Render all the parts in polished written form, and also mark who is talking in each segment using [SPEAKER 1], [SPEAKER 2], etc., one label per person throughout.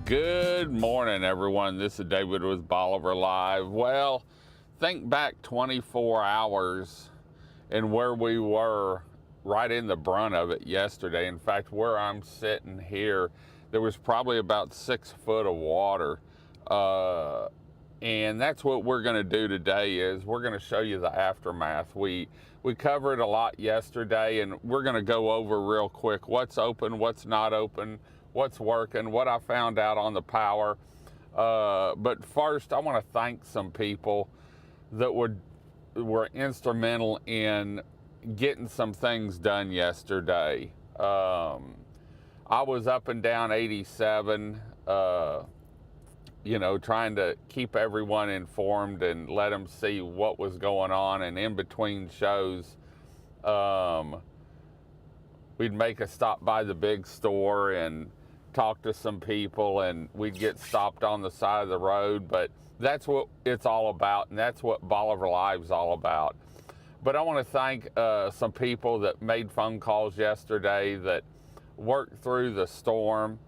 [SPEAKER 1] Good morning, everyone. This is David with Bolivar Live. Well, think back 24 hours and where we were right in the brunt of it yesterday. In fact, where I'm sitting here, there was probably about 6 foot of water. And that's what we're going to do today is we're going to show you the aftermath. We covered a lot yesterday, and we're going to go over real quick what's open, what's not open, what's working, what I found out on the power. But first, I want to thank some people that were instrumental in getting some things done yesterday. I was up and down 87, trying to keep everyone informed and let them see what was going on. And in between shows, we'd make a stop by the big store and talk to some people, and we'd get stopped on the side of the road. But that's what it's all about, and that's what Bolivar Live's all about. But I want to thank some people that made phone calls yesterday that worked through the storm,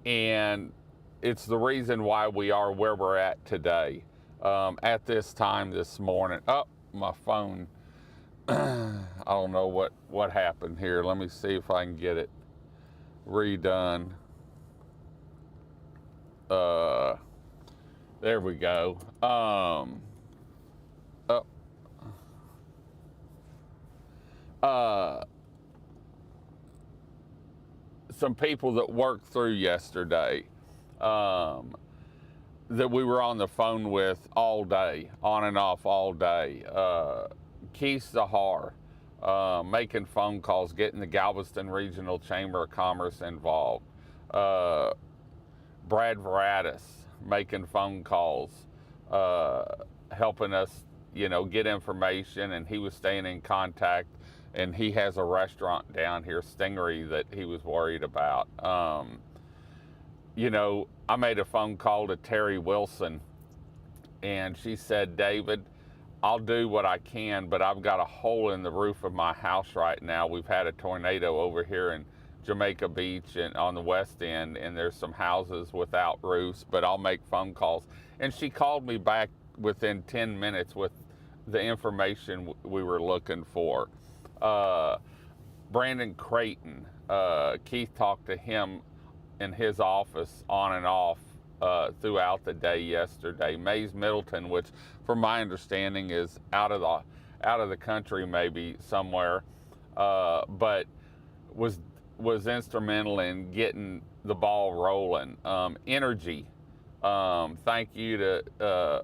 [SPEAKER 1] and it's the reason why we are where we're at today at this time this morning. Oh, my phone. I don't know what happened here. Let me see if I can get it redone. There we go. Some people that worked through yesterday that we were on the phone with all day, on and off all day. Keith Zahar, making phone calls, getting the Galveston Regional Chamber of Commerce involved. Brad Veratis, making phone calls, helping us, get information, and he was staying in contact. And he has a restaurant down here, Stingery, that he was worried about. I made a phone call to Terry Wilson, and she said, David, I'll do what I can, but I've got a hole in the roof of my house right now. We've had a tornado over here in Jamaica Beach and on the west end, and there's some houses without roofs, but I'll make phone calls. And she called me back within 10 minutes with the information we were looking for. Brandon Creighton, Keith talked to him in his office on and off throughout the day yesterday. Mays Middleton, which from my understanding is out of the country maybe somewhere, but was instrumental in getting the ball rolling. Energy, thank you to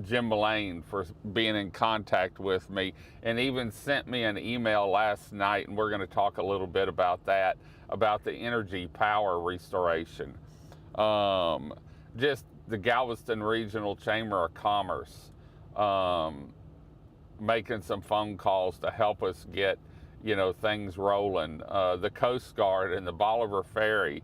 [SPEAKER 1] Jim Mullane for being in contact with me, and even sent me an email last night, and we're going to talk a little bit about that, about the energy power restoration. Just the Galveston Regional Chamber of Commerce making some phone calls to help us get things rolling. The Coast Guard and the Bolivar Ferry.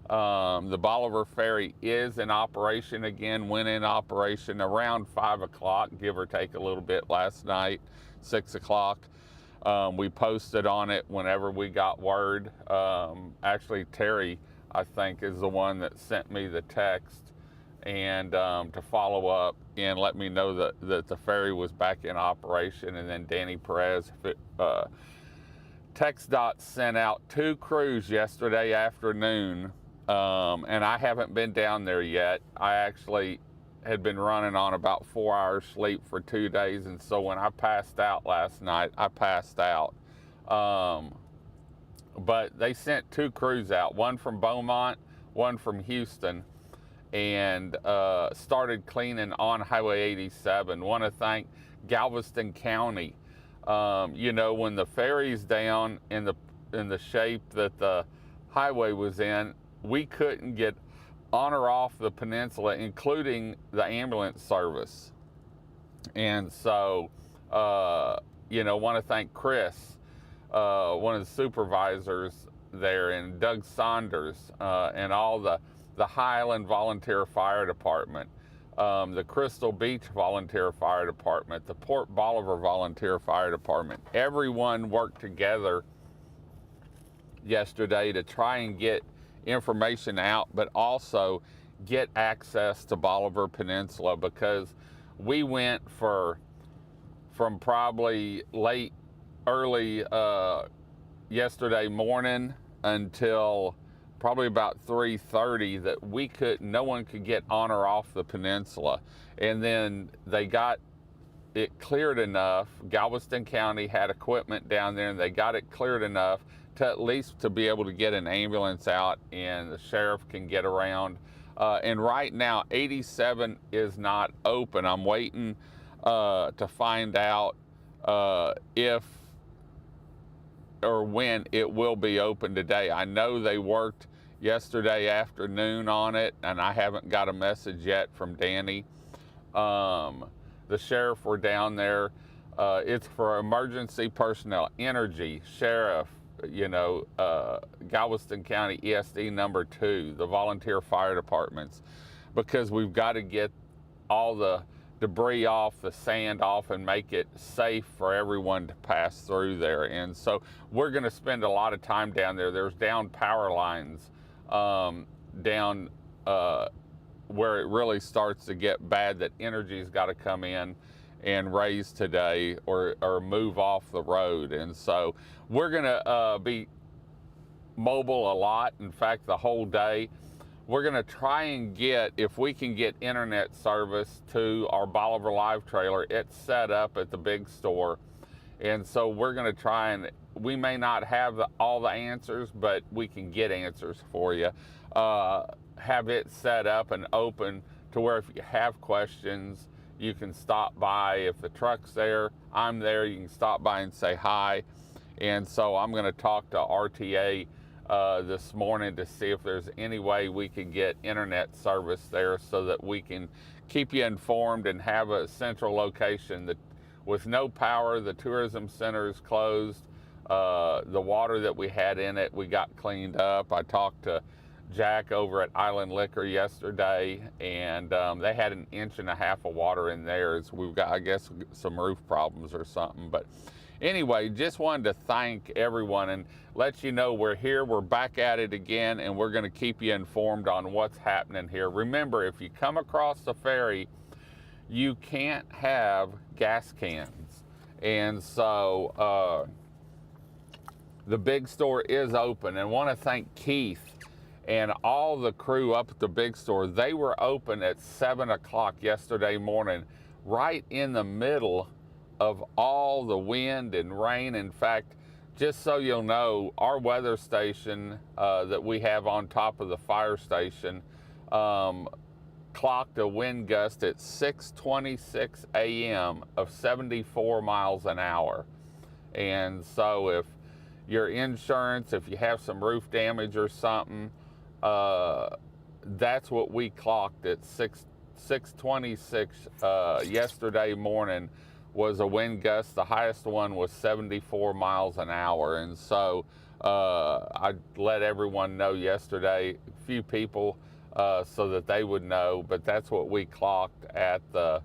[SPEAKER 1] The Bolivar Ferry is in operation again, went in operation around 5 o'clock, give or take a little bit last night, 6 o'clock. We posted on it whenever we got word. Actually, Terry, I think, is the one that sent me the text and to follow up and let me know that the ferry was back in operation. And then Danny Perez, TxDOT sent out 2 crews yesterday afternoon. And I haven't been down there yet. I actually had been running on about 4 hours sleep for 2 days, and so when I passed out last night, I passed out. But they sent 2 crews out, one from Beaumont, one from Houston, and started cleaning on Highway 87. Want to thank Galveston County. When the ferry's down in the shape that the highway was in, we couldn't get on or off the peninsula, including the ambulance service. And so, want to thank Chris, one of the supervisors there, and Doug Saunders, and all the Highland Volunteer Fire Department, the Crystal Beach Volunteer Fire Department, the Port Bolivar Volunteer Fire Department. Everyone worked together yesterday to try and get information out, but also get access to Bolivar Peninsula, because we went from probably early yesterday morning until probably about 3:30 that no one could get on or off the peninsula. And then they got it cleared enough. Galveston County had equipment down there, and they got it cleared enough to at least to be able to get an ambulance out, and the sheriff can get around. And right now, 87 is not open. I'm waiting to find out if or when it will be open today. I know they worked yesterday afternoon on it, and I haven't got a message yet from Danny. The sheriff were down there. It's for emergency personnel, energy, sheriff, Galveston County ESD number 2, the volunteer fire departments, because we've got to get all the debris off, the sand off, and make it safe for everyone to pass through there. And so we're going to spend a lot of time down there. There's down power lines down where it really starts to get bad, that energy's got to come in and raise today or move off the road. And so we're going to be mobile a lot. In fact, the whole day. We're going to try and get, if we can get internet service to our Bolivar Live trailer. It's set up at the big store. And so we're going to try, and we may not have all the answers, but we can get answers for you. Have it set up and open to where if you have questions, you can stop by. If the truck's there, I'm there, you can stop by and say hi. And so I'm going to talk to RTA this morning to see if there's any way we can get internet service there, so that we can keep you informed and have a central location. That with no power, the tourism center is closed. The water that we had in it, we got cleaned up. I talked to Jack over at Island Liquor yesterday, and they had 1.5 inches of water in theirs. We've got, I guess, some roof problems or something. But anyway, just wanted to thank everyone and let you know we're here. We're back at it again, and we're going to keep you informed on what's happening here. Remember, if you come across the ferry, you can't have gas cans. And so the big store is open. And I want to thank Keith and all the crew up at the big store. They were open at 7 o'clock yesterday morning, right in the middle of all the wind and rain. In fact, just so you'll know, our weather station that we have on top of the fire station clocked a wind gust at 6:26 a.m. of 74 miles an hour. And so if your insurance, if you have some roof damage or something, that's what we clocked at 6:26 yesterday morning, was a wind gust. The highest one was 74 miles an hour. And so I let everyone know yesterday, a few people, so that they would know, but that's what we clocked at the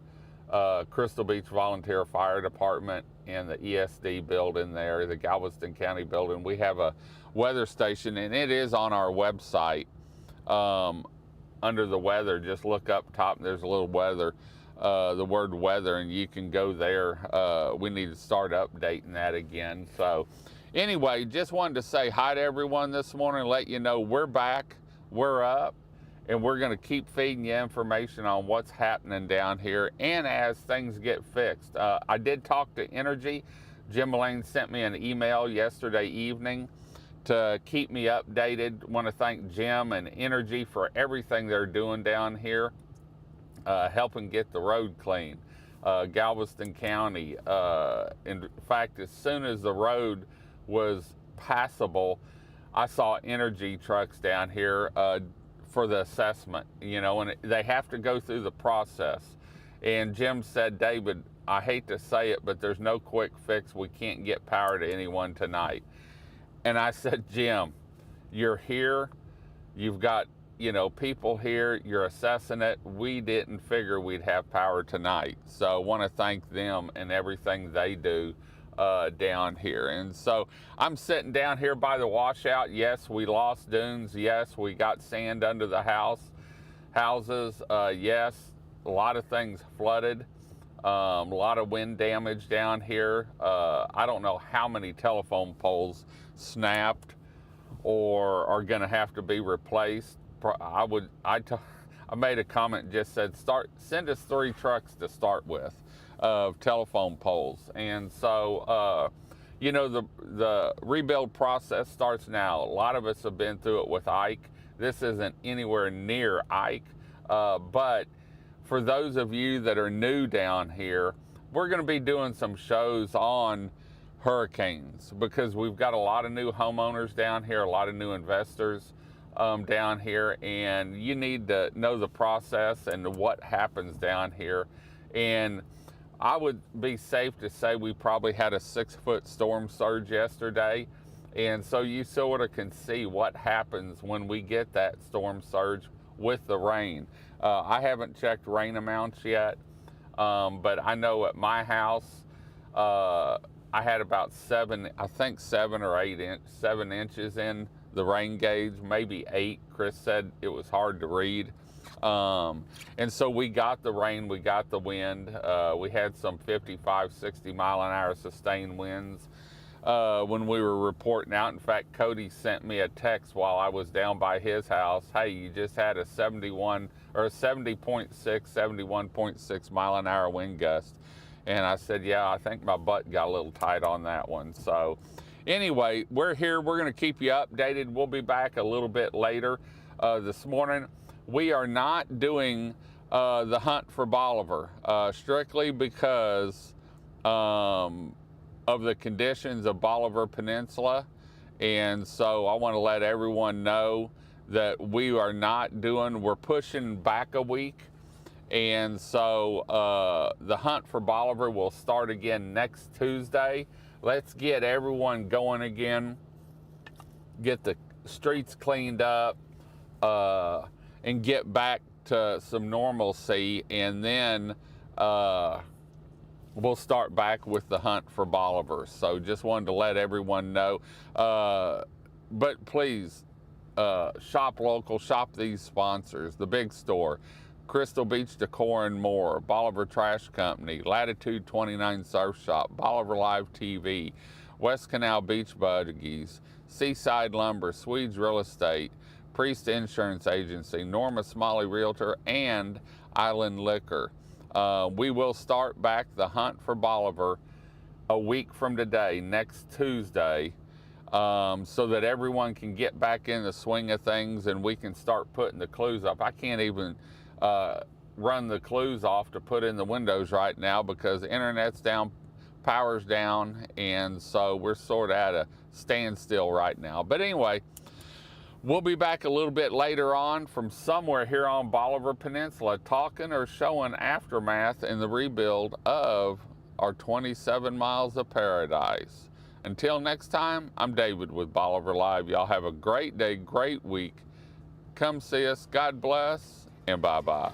[SPEAKER 1] Crystal Beach Volunteer Fire Department in the ESD building there, the Galveston County building. We have a weather station, and it is on our website under the weather. Just look up top, and there's a little weather, the word weather, and you can go there. We need to start updating that again. So anyway, just wanted to say hi to everyone this morning, let you know we're back, we're up, and we're going to keep feeding you information on what's happening down here and as things get fixed. I did talk to Energy. Jim Mullane sent me an email yesterday evening to keep me updated. I want to thank Jim and Energy for everything they're doing down here, helping get the road clean. Galveston County, in fact, as soon as the road was passable, I saw Energy trucks down here for the assessment, and they have to go through the process. And Jim said, David, I hate to say it, but there's no quick fix. We can't get power to anyone tonight. And I said, Jim, you're here. You've got, people here. You're assessing it. We didn't figure we'd have power tonight. So I want to thank them and everything they do down here. And so I'm sitting down here by the washout. Yes, we lost dunes. Yes, we got sand under the houses. Yes, a lot of things flooded. A lot of wind damage down here. I don't know how many telephone poles snapped or are going to have to be replaced. I made a comment and just said, send us 3 trucks to start with of telephone poles. And so, you know, the rebuild process starts now. A lot of us have been through it with Ike. This isn't anywhere near Ike, but for those of you that are new down here, we're going to be doing some shows on hurricanes because we've got a lot of new homeowners down here, a lot of new investors down here, and you need to know the process and what happens down here. And I would be safe to say we probably had a 6-foot storm surge yesterday, and so you sort of can see what happens when we get that storm surge with the rain. I haven't checked rain amounts yet, but I know at my house I had about 7 or 7 inches in the rain gauge, maybe 8. Chris said it was hard to read. And so we got the rain, we got the wind. We had some 55, 60 mile an hour sustained winds when we were reporting out. In fact, Cody sent me a text while I was down by his house. Hey, you just had a 70.6, 71.6 mile an hour wind gust. And I said, yeah, I think my butt got a little tight on that one. So anyway, we're here. We're going to keep you updated. We'll be back a little bit later this morning. We are not doing the hunt for Bolivar strictly because of the conditions of Bolivar Peninsula. And so I want to let everyone know that we are not doing, we're pushing back a week. And so the hunt for Bolivar will start again next Tuesday. Let's get everyone going again, get the streets cleaned up, and get back to some normalcy, and then we'll start back with the hunt for Bolivar. So just wanted to let everyone know. But please, shop local, shop these sponsors, the big store, Crystal Beach Decor and More, Bolivar Trash Company, Latitude 29 Surf Shop, Bolivar Live TV, West Canal Beach Buggies, Seaside Lumber, Swedes Real Estate, Priest Insurance Agency, Norma Smalley Realtor, and Island Liquor. We will start back the hunt for Bolivar a week from today, next Tuesday, so that everyone can get back in the swing of things and we can start putting the clues up. I can't even run the clues off to put in the windows right now because the internet's down, power's down, and so we're sort of at a standstill right now. But anyway, we'll be back a little bit later on from somewhere here on Bolivar Peninsula talking or showing aftermath in the rebuild of our 27 miles of paradise. Until next time, I'm David with Bolivar Live. Y'all have a great day, great week. Come see us. God bless, and bye-bye.